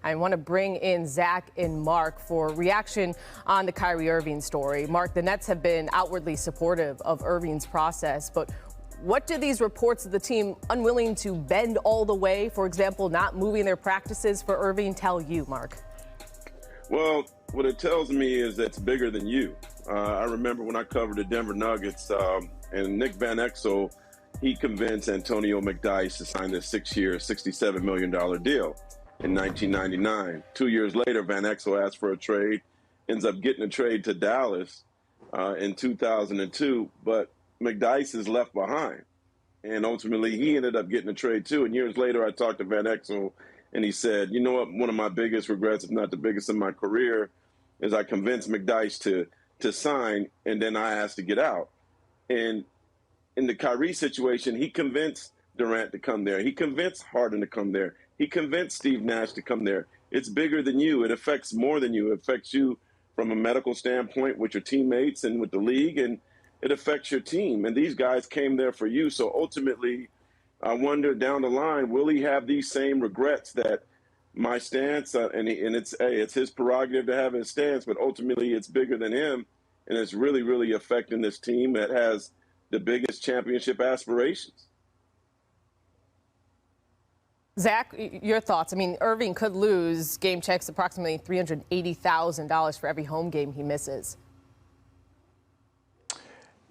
I want to bring in Zach and Mark for reaction on the Kyrie Erving story. Mark, the Nets have been outwardly supportive of Erving's process, but what do these reports of the team unwilling to bend all the way, for example, not moving their practices for Erving, tell you, Mark? Well, what it tells me is that it's bigger than you. I remember when I covered the Denver Nuggets and Nick Van Exel, he convinced Antonio McDyess to sign this 6-year, $67 million deal in 1999. 2 years later, Van Exel asked for a trade, ends up getting a trade to Dallas in 2002, but McDyess is left behind. And ultimately, he ended up getting a trade too. And years later, I talked to Van Exel, and he said, you know what, one of my biggest regrets, if not the biggest in my career, is I convinced McDyess to sign, and then I asked to get out. And in the Kyrie situation, he convinced Durant to come there. He convinced Harden to come there. He convinced Steve Nash to come there. It's bigger than you. It affects more than you. It affects you from a medical standpoint with your teammates and with the league, and it affects your team. And these guys came there for you. So ultimately, I wonder down the line, will he have these same regrets that my stance, and it's his prerogative to have his stance, but ultimately it's bigger than him, and it's really, really affecting this team that has the biggest championship aspirations. Zach, your thoughts? I mean, Erving could lose game checks approximately $380,000 for every home game he misses.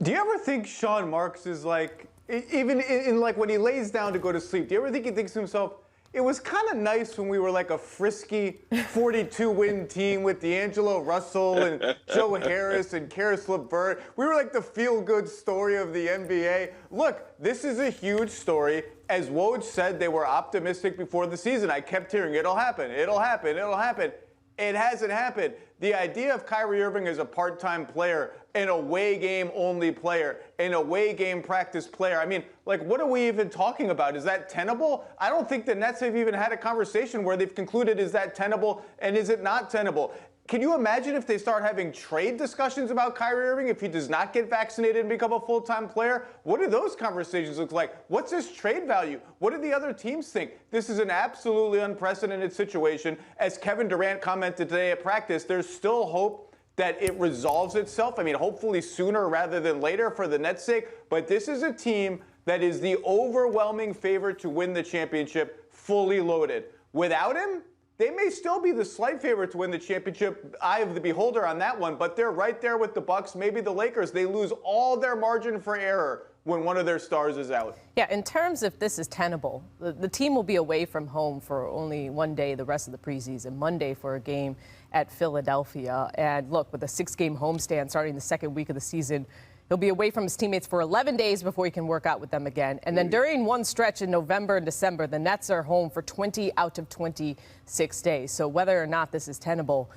Do you ever think Sean Marks is like, even in like when he lays down to go to sleep, do you ever think he thinks to himself, it was kind of nice when we were like a frisky 42-win team with D'Angelo Russell and Joe Harris and Karis LeVert. We were like the feel-good story of the NBA. Look, this is a huge story. As Woj said, they were optimistic before the season. I kept hearing, it'll happen, it'll happen, it'll happen. It hasn't happened. The idea of Kyrie Erving as a part-time player, an away game only player, an away game practice player. I mean, like, what are we even talking about? Is that tenable? I don't think the Nets have even had a conversation where they've concluded, is that tenable and is it not tenable? Can you imagine if they start having trade discussions about Kyrie Erving if he does not get vaccinated and become a full-time player? What do those conversations look like? What's his trade value? What do the other teams think? This is an absolutely unprecedented situation. As Kevin Durant commented today at practice, there's still hope that it resolves itself. I mean, hopefully sooner rather than later for the Nets' sake. But this is a team that is the overwhelming favorite to win the championship, fully loaded. Without him, they may still be the slight favorite to win the championship. Eye of the beholder on that one, but they're right there with the Bucks, maybe the Lakers. They lose all their margin for error when one of their stars is out. Yeah, in terms of this is tenable, the team will be away from home for only one day the rest of the preseason, Monday for a game at Philadelphia. And look, with a 6-game homestand starting the second week of the season, he'll be away from his teammates for 11 days before he can work out with them again. And then during one stretch in November and December, the Nets are home for 20 out of 26 days. So whether or not this is tenable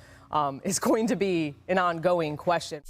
is going to be an ongoing question.